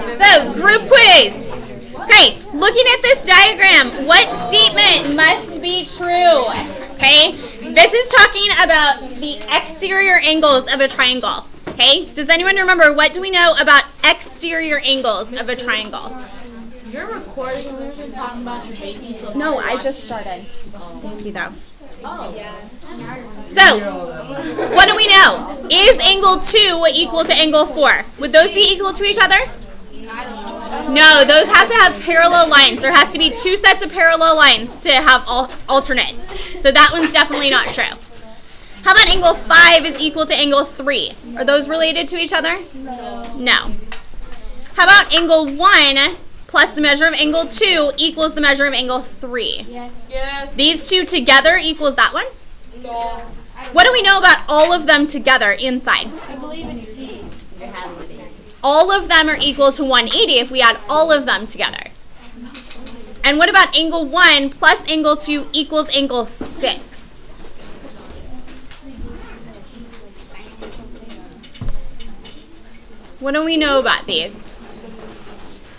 So, group quiz. Okay, looking at this diagram, what statement must be true? Okay, this is talking about the exterior angles of a triangle. Okay, does anyone remember, what do we know about exterior angles of a triangle? You're recording, we've been talking about your baby. So No, I just started. Thank you, though. Oh. So, what do we know? Is angle 2 equal to angle 4? Would those be equal to each other? No, those have to have parallel lines. There has to be two sets of parallel lines to have alternates. So that one's definitely not true. How about angle 5 is equal to angle 3? Are those related to each other? No. How about angle 1 plus the measure of angle 2 equals the measure of angle 3? Yes. These two together equals that one? No. What do we know about all of them together inside? I believe it's C. All of them are equal to 180 if we add all of them together. And what about angle 1 plus angle 2 equals angle 6? What do we know about these?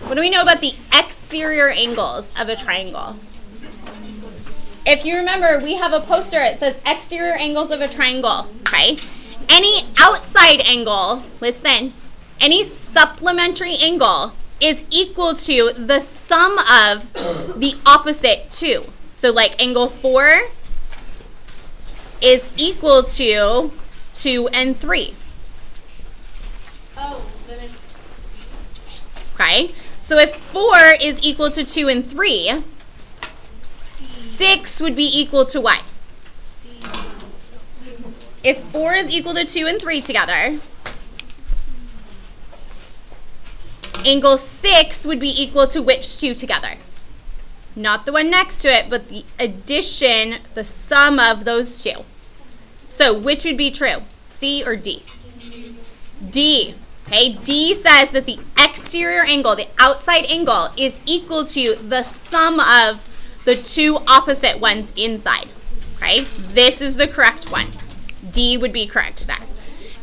What do we know about the exterior angles of a triangle? If you remember, we have a poster. It says exterior angles of a triangle, okay? Any outside angle, listen, any supplementary angle is equal to the sum of the opposite 2. So like angle 4 is equal to 2 and 3. Oh, then it's... Okay? So if 4 is equal to 2 and 3, 6 would be equal to what? If 4 is equal to 2 and 3 together, angle 6 would be equal to which two together? Not the one next to it, but the addition, the sum of those two. So which would be true? C or D? D. Okay, D says that the exterior angle, the outside angle, is equal to the sum of the two opposite ones inside. Okay, this is the correct one. D would be correct there.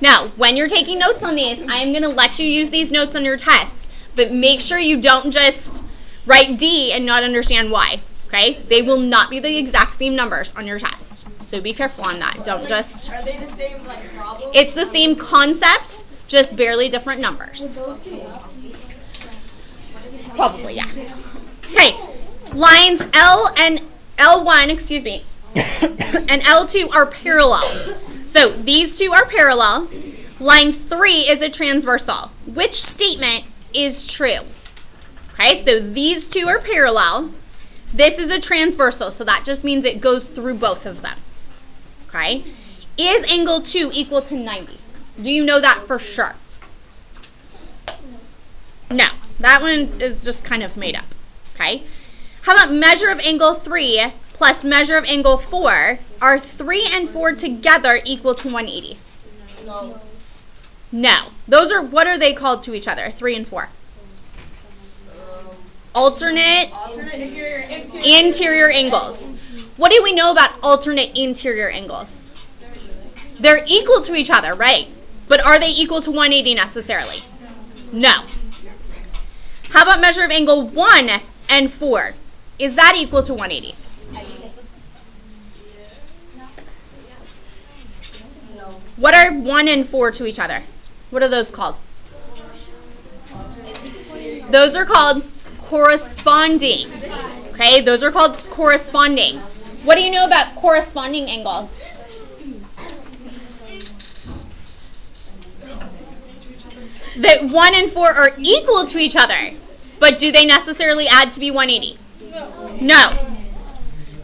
Now, when you're taking notes on these, I am going to let you use these notes on your test, but make sure you don't just write D and not understand why. Okay, they will not be the exact same numbers on your test, so be careful on that. Don't just. Are they the same, like, problem? It's the same concept, just barely different numbers. Probably, yeah. Okay, lines L and L1, excuse me, and L2 are parallel. So these two are parallel. Line 3 is a transversal. Which statement is true? Okay, so these two are parallel. This is a transversal, so that just means it goes through both of them. Okay, is angle 2 equal to 90? Do you know that for sure? No, that one is just kind of made up. Okay, how about measure of angle 3 plus measure of angle 4? Are 3 and 4 together equal to 180? No. No. Those are, what are they called to each other, 3 and 4? Alternate interior angles. What do we know about alternate interior angles? They're equal to each other, right? But are they equal to 180 necessarily? No. How about measure of angle 1 and 4? Is that equal to 180? What are 1 and 4 to each other? What are those called? Those are called corresponding. Okay, those are called corresponding. What do you know about corresponding angles? That 1 and 4 are equal to each other, but do they necessarily add to be 180? No.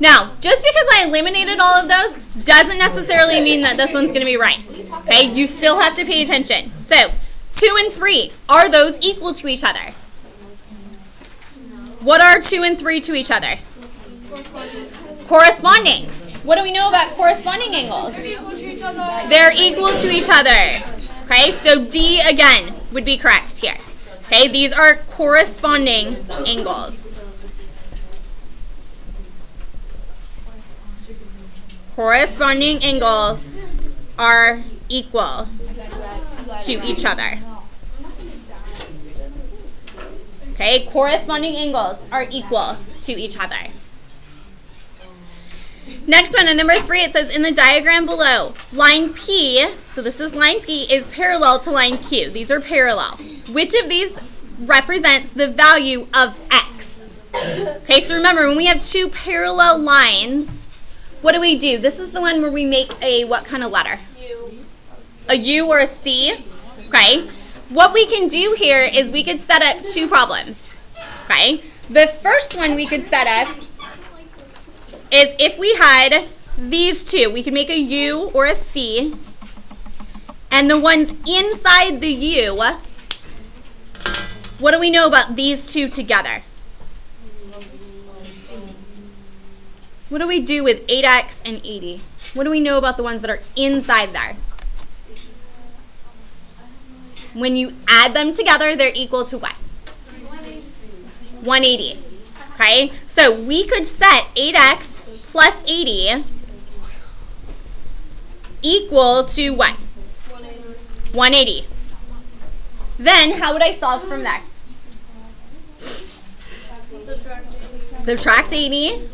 Now, just because I eliminated all of those doesn't necessarily mean that this one's going to be right. Okay, you still have to pay attention. So, 2 and 3, are those equal to each other? What are 2 and 3 to each other? Corresponding. What do we know about corresponding angles? They're equal to each other. Okay, so D again would be correct here. Okay, these are corresponding angles. Corresponding angles are equal to each other. Okay, corresponding angles are equal to each other. Next one, on number 3, it says in the diagram below, line P, so this is line P, is parallel to line Q. These are parallel. Which of these represents the value of X? Okay, so remember, when we have two parallel lines, what do? This is the one where we make a what kind of letter? U. A U or a C? Okay. What we can do here is we could set up two problems. Okay. The first one we could set up is if we had these two, we could make a U or a C, and the ones inside the U, what do we know about these two together? What do we do with 8x and 80? What do we know about the ones that are inside there? When you add them together, they're equal to what? 180. Okay, so we could set 8x plus 80 equal to what? 180. Then, how would I solve from there? Subtract 80.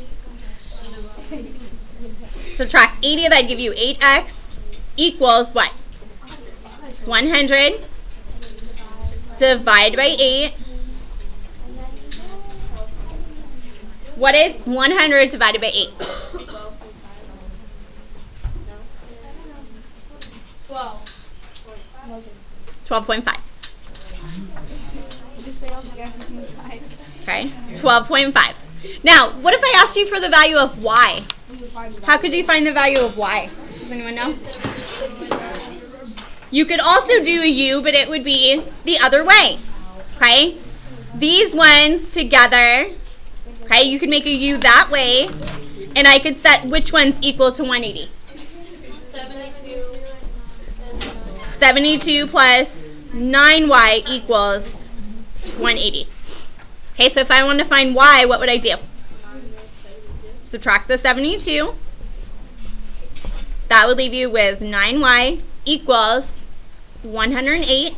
Subtract 80, that'd give you 8x equals what? 100 divided by 8. What is 100 divided by 8? 12.5. Okay, 12.5. Now, what if I asked you for the value of y? How could you find the value of y? Does anyone know? You could also do a u, but it would be the other way. Okay? These ones together, okay, you could make a u that way, and I could set which one's equal to 180? 72 plus 9y equals 180. Okay, so if I wanted to find y, what would I do? Subtract the 72. That would leave you with 9y equals 108.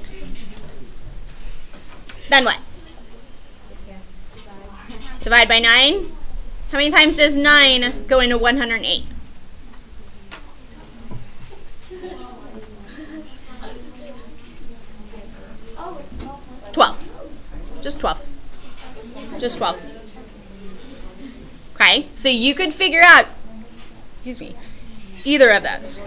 Then what? Divide by 9. How many times does 9 go into 108? 12. Just 12. Just 12. Okay, so you could figure out, either of those.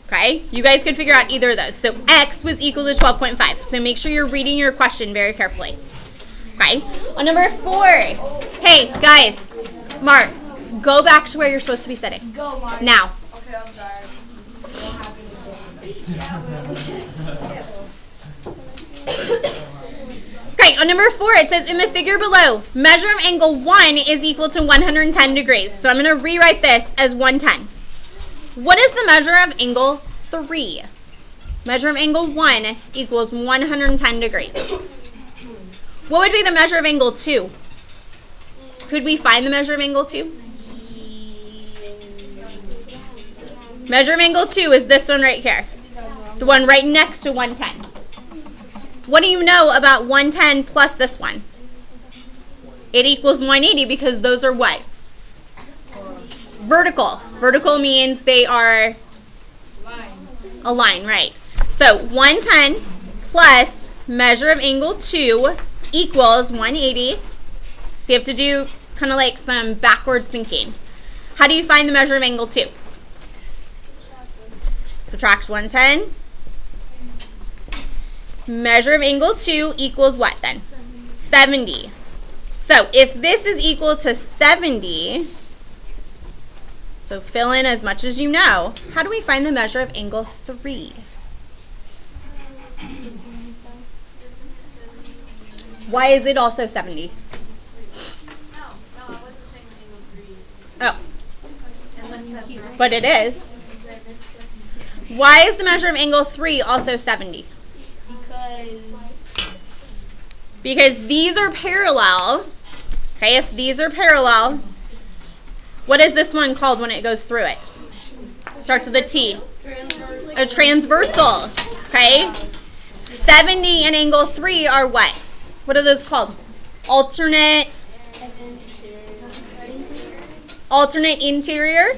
Okay, you guys could figure out either of those. So x was equal to 12.5. So make sure you're reading your question very carefully. Okay, on number 4. Hey, guys, Mark, go back to where you're supposed to be sitting. Go, Mark. Now. Okay, I'm sorry. Okay, on number 4, it says in the figure below, measure of angle 1 is equal to 110 degrees. So I'm going to rewrite this as 110. What is the measure of angle 3? Measure of angle 1 equals 110 degrees. What would be the measure of angle 2? Could we find the measure of angle 2? Measure of angle 2 is this one right here. The one right next to 110. What do you know about 110 plus this one? It equals 180 because those are what? Vertical. Vertical means they are a line, right? So 110 plus measure of angle 2 equals 180. So you have to do kind of like some backwards thinking. How do you find the measure of angle 2? Subtract 110. Measure of angle 2 equals what then? 70. So if this is equal to 70, so fill in as much as you know, how do we find the measure of angle 3? Why is it also 70? Oh. But it is. Why is the measure of angle 3 also 70? Because these are parallel. Okay, if these are parallel, what is this one called when it goes through it? Starts with a T. A transversal. Okay? 70 and angle 3 are what? What are those called? Alternate interior.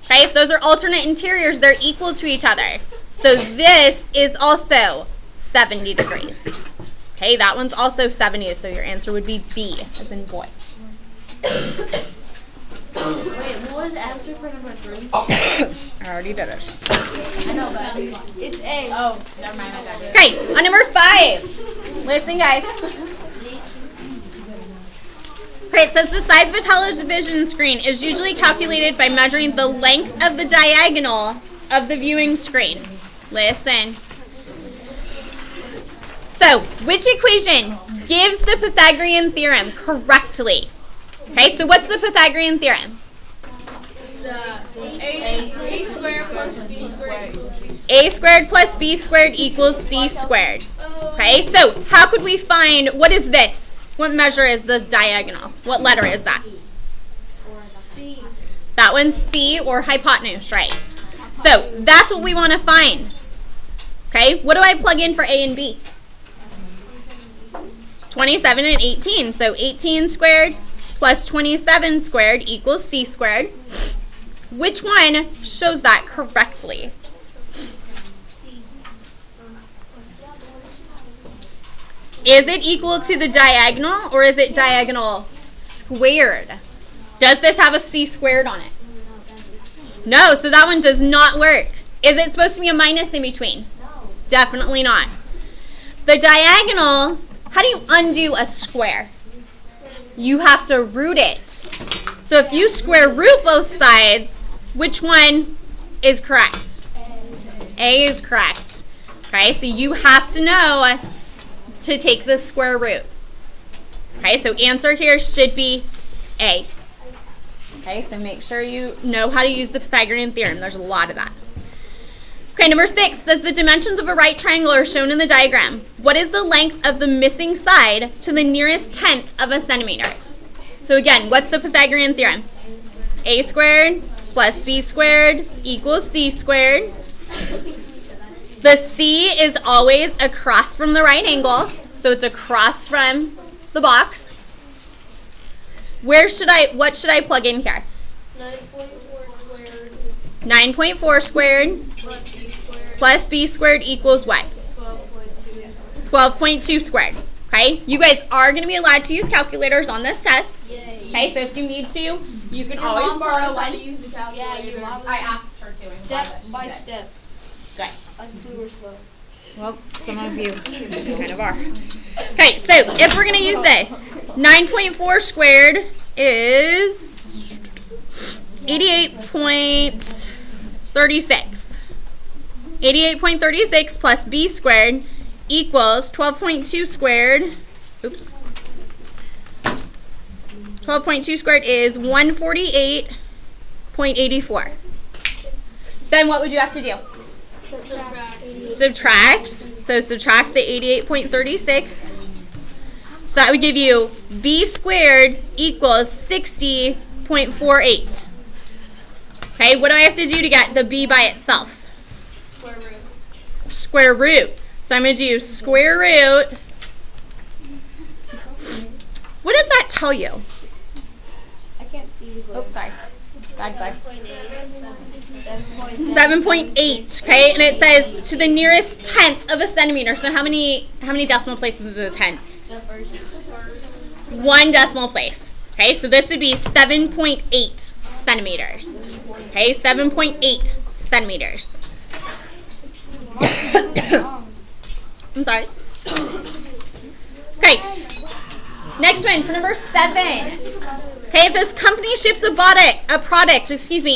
Okay, if those are alternate interiors, they're equal to each other. So this is also 70 degrees. Okay, that one's also 70, so your answer would be B, as in boy. Wait, what was the answer for number 3? I already did it. I know, but it's A. Oh, never mind, I got it. Okay, on number 5. Listen, guys. Okay, it says the size of a television screen is usually calculated by measuring the length of the diagonal of the viewing screen. Listen. So, which equation gives the Pythagorean theorem correctly? Okay, so what's the Pythagorean theorem? It's A squared plus B squared equals C squared. A squared plus B squared equals C squared. Okay, so how could we find, what is this? What measure is the diagonal? What letter is that? C. That one's C, or hypotenuse, right? So that's what we want to find. Okay, what do I plug in for A and B? 27 and 18. So 18 squared plus 27 squared equals C squared. Which one shows that correctly? Is it equal to the diagonal, or is it diagonal squared? Does this have a C squared on it? No, so that one does not work. Is it supposed to be a minus in between? Definitely not. The diagonal, how do you undo a square? You have to root it. So if you square root both sides, which one is correct? A is correct. Okay, so you have to know to take the square root. Okay, so answer here should be A. Okay, so make sure you know how to use the Pythagorean theorem. There's a lot of that. Okay, number 6 says the dimensions of a right triangle are shown in the diagram. What is the length of the missing side to the nearest tenth of a centimeter? So again, what's the Pythagorean theorem? A squared plus B squared equals C squared. The C is always across from the right angle, so it's across from the box. What should I plug in here? 9.4 squared plus B squared equals what? 12.2 squared. Okay, you guys are going to be allowed to use calculators on this test. Okay, so if you need to, you can always borrow one. use the calculator. Yeah, your mom I asked her to. Step by step. Good. I flew her slow. Well, some of you kind of are. Okay, so if we're going to use this, 9.4 squared is 88.36. 88.36 plus B squared equals 12.2 squared. Oops. 12.2 squared is 148.84. Then what would you have to do? Subtract. So subtract the 88.36. So that would give you B squared equals 60.48. Okay, what do I have to do to get the B by itself? Square root. Square root. So I'm going to do square root. What does that tell you? I can't see the Oops, sorry. Bad glare. 7.8. 7.8, okay? And it says to the nearest tenth of a centimeter. So how many decimal places is a tenth? The first. One decimal place. Okay, so this would be 7.8 centimeters. Okay, 7.8 centimeters. I'm sorry. Okay, next one for number 7. Okay, if this company ships a product,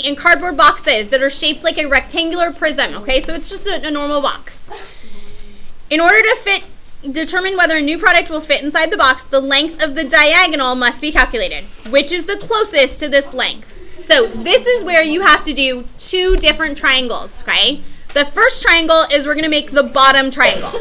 in cardboard boxes that are shaped like a rectangular prism, okay, so it's just a normal box. In order to determine whether a new product will fit inside the box, the length of the diagonal must be calculated. Which is the closest to this length? So this is where you have to do 2 different triangles, okay? The first triangle is we're going to make the bottom triangle.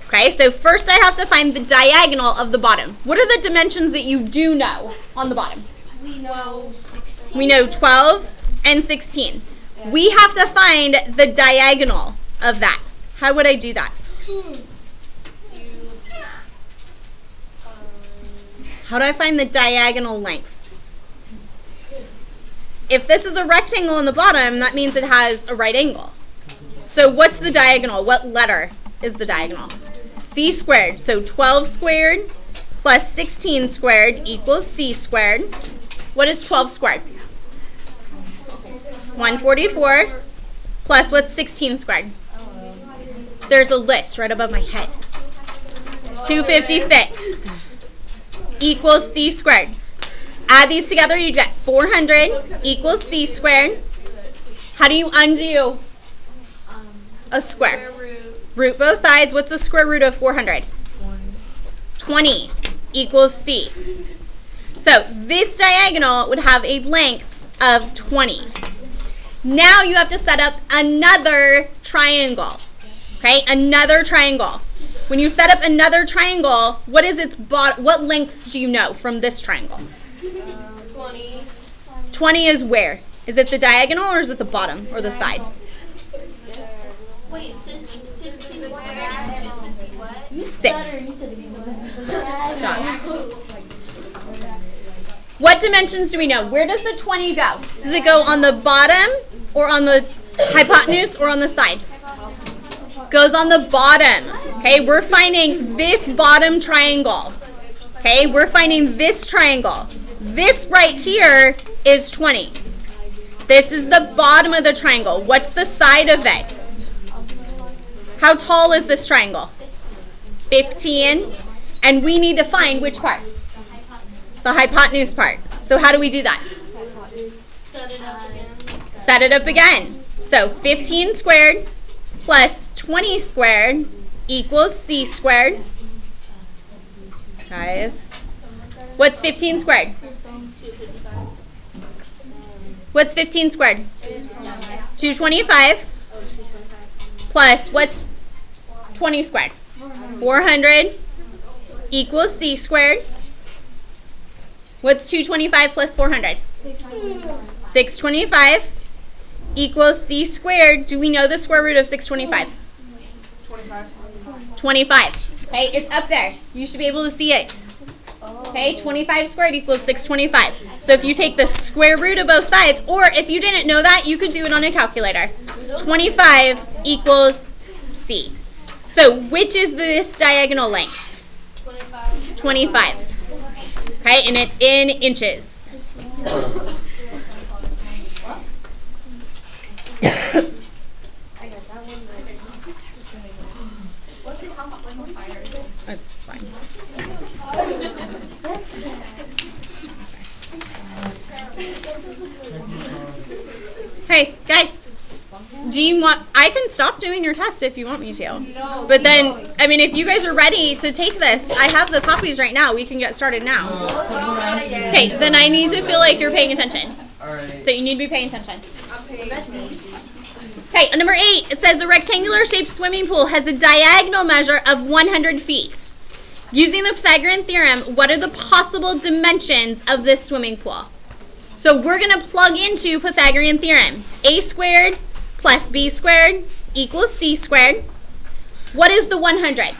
Okay, so first I have to find the diagonal of the bottom. What are the dimensions that you do know on the bottom? We know 16. We know 12 and 16. We have to find the diagonal of that. How would I do that? How do I find the diagonal length? If this is a rectangle on the bottom, that means it has a right angle. So what's the diagonal? What letter is the diagonal? C squared. So 12 squared plus 16 squared equals C squared. What is 12 squared? 144 plus what's 16 squared? There's a list right above my head. 256 equals C squared. Add these together, you get 400 equals C squared. How do you undo a square? Root both sides. What's the square root of 400? 20 equals C. So this diagonal would have a length of 20. Now you have to set up another triangle. Okay, another triangle. When you set up another triangle, what is its what lengths do you know from this triangle? 20. 20 is where? Is it the diagonal or is it the bottom or the side? Wait, 16 squared is 250 what? 6. Stop. What dimensions do we know? Where does the 20 go? Does it go on the bottom or on the hypotenuse or on the side? Goes on the bottom. Okay, we're finding this bottom triangle. Okay, we're finding this triangle. This right here is 20. This is the bottom of the triangle. What's the side of it? How tall is this triangle? 15. And we need to find which part? The hypotenuse part. So how do we do that? Set it up again. So 15 squared plus 20 squared equals C squared. Guys, what's 15 squared? What's 15 squared? 225 plus what's 20 squared? 400 equals C squared. What's 225 plus 400? 625 equals C squared. Do we know the square root of 625? 25. Okay, it's up there. You should be able to see it. Okay, 25 squared equals 625. So if you take the square root of both sides, or if you didn't know that, you could do it on a calculator. 25 equals C. So which is this diagonal length? 25. Okay, and it's in inches. That's fine. Hey, guys. Do you want, I can stop doing your test if you want me to. No. But then, I mean, if you guys are ready to take this, I have the copies right now. We can get started now. Okay, then I need to feel like you're paying attention. So you need to be paying attention. Okay, number 8, it says a rectangular shaped swimming pool has a diagonal measure of 100 feet. Using the Pythagorean theorem, what are the possible dimensions of this swimming pool? So we're going to plug into Pythagorean theorem. A squared plus B squared equals C squared. What is the 100?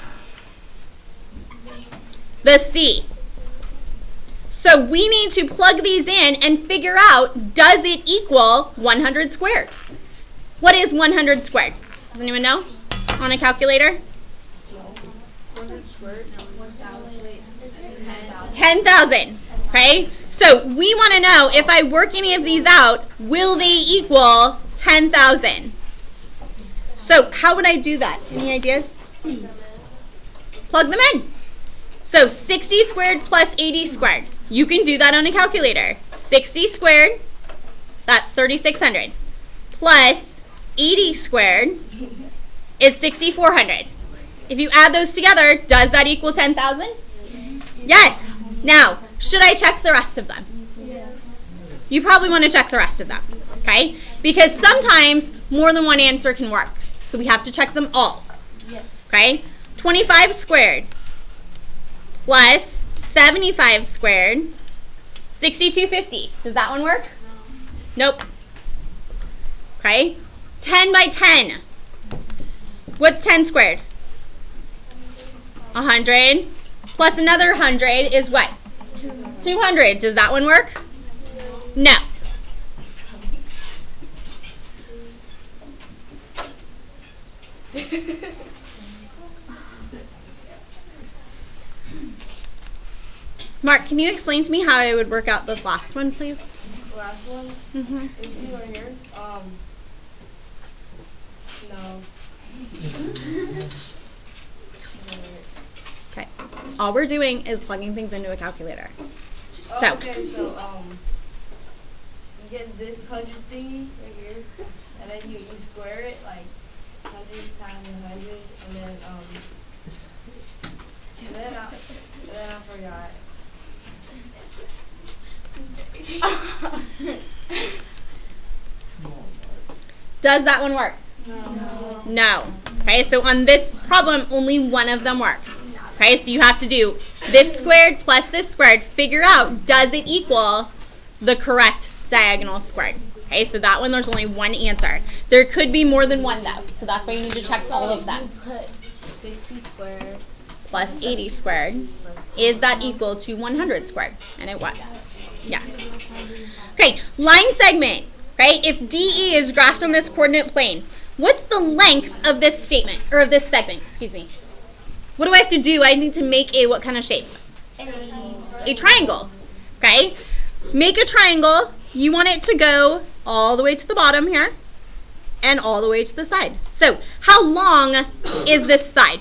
The C. So we need to plug these in and figure out, does it equal 100 squared? What is 100 squared? Does anyone know? On a calculator? 10,000. Okay? So we want to know, if I work any of these out, will they equal 10,000? So how would I do that? Any ideas? Plug them in. So 60 squared plus 80 squared. You can do that on a calculator. 60 squared, that's 3,600. Plus 80 squared is 6,400. If you add those together, does that equal 10,000? Yes. Now, should I check the rest of them? You probably want to check the rest of them, okay? Because sometimes more than one answer can work. So we have to check them all, okay? 25 squared plus 75 squared, 6,250. Does that one work? Nope. Okay. 10 by 10. What's 10 squared? 100. Plus another 100 is what? 200. Does that one work? No. Mark, can you explain to me how I would work out this last one, please? The last one? Mm-hmm. Is it right here? No. Okay. All we're doing is plugging things into a calculator. So. Okay, so, you get this 100 thingy right here, and then you square it, like, 100 times 100, and then I forgot. Does that one work? No. No. Okay, so on this problem, only one of them works. Okay, so you have to do this squared plus this squared. Figure out, does it equal the correct diagonal squared? Okay, so that one, there's only one answer. There could be more than one, though, so that's why you need to check all of them. Put 60 squared Plus 80 squared. Is that equal to 100 squared? And it was. Yes. Okay, line segment. Okay, if DE is graphed on this coordinate plane, what's the length of this statement, or of this segment, excuse me? What do I have to do? I need to make a what kind of shape? A triangle. Okay, make a triangle. You want it to go all the way to the bottom here and all the way to the side. So how long is this side?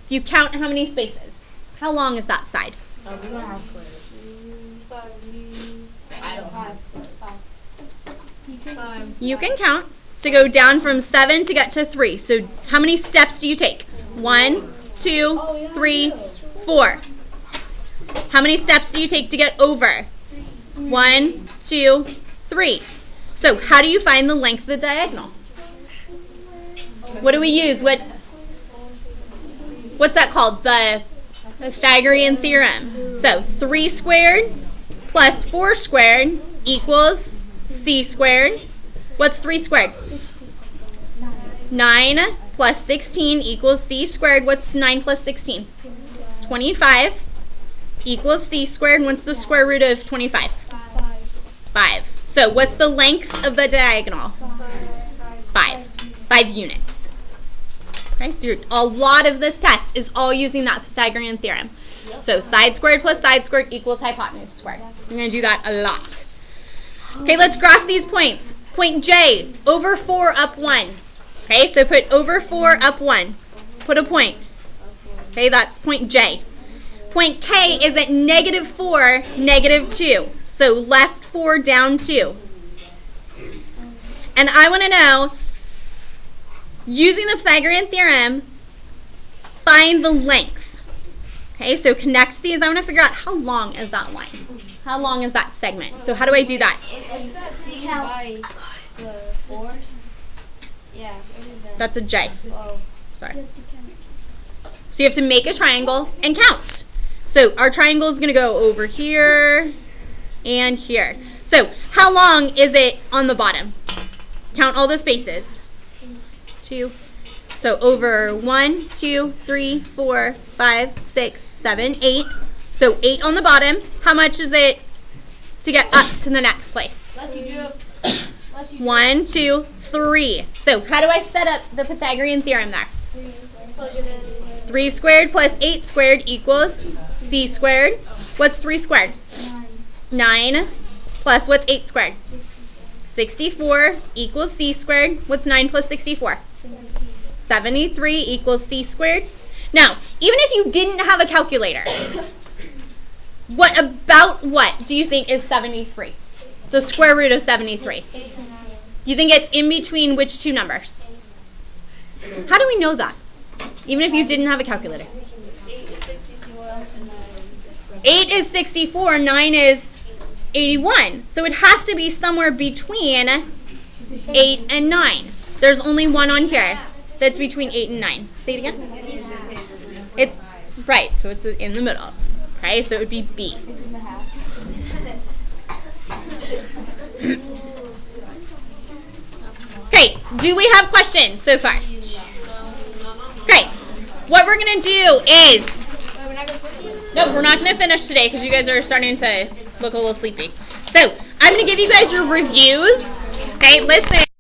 If you count how many spaces, how long is that side? We don't have squares. I don't have five. You can count to go down from 7 to get to 3. So how many steps do you take? 1, 2, 3, 4. How many steps do you take to get over? 1, 2, 3. So how do you find the length of the diagonal? What do we use? What's that called? The Pythagorean theorem. So 3 squared plus 4 squared equals c squared. What's 3 squared? 9 plus 16 equals c squared. What's 9 plus 16? 25 equals c squared. What's the square root of 25? 5. So what's the length of the diagonal? 5. 5 units. Okay, so a lot of this test is all using that Pythagorean theorem. So side squared plus side squared equals hypotenuse squared. You're going to do that a lot. Okay, let's graph these points. Point J, over 4 up 1. Okay, so put over 4 up 1. Put a point. Okay, that's point J. Point K is at negative 4, negative 2. So left 4, down 2. And I want to know, using the Pythagorean theorem, find the length. Okay, so connect these. I want to figure out how long is that line. How long is that segment? So how do I do that? What's that thing by the 4? Yeah, what is that? That's a J. Oh. Sorry. So you have to make a triangle and count. So our triangle is going to go over here and here. So how long is it on the bottom? Count all the spaces. 2. So over 1, 2, 3, 4, 5, 6, 7, 8. So 8 on the bottom. How much is it to get up to the next place? 1, 2, 3. So how do I set up the Pythagorean theorem there? 3 squared plus 8 squared equals c squared. What's 3 squared? 9 plus what's 8 squared? 64 equals c squared. What's 9 plus 64? 73 equals c squared. Now, even if you didn't have a calculator, what do you think is 73? The square root of 73. You think it's in between which two numbers? How do we know that? Even if you didn't have a calculator. 8 is 64, 9 is 81. So it has to be somewhere between 8 and 9. There's only one on here that's between 8 and 9. Say it again. It's right, so it's in the middle. Okay, so it would be B. Okay, do we have questions so far? Okay, what we're going to do is Nope, we're not going to finish today because you guys are starting to look a little sleepy. So, I'm going to give you guys your reviews. Okay, listen.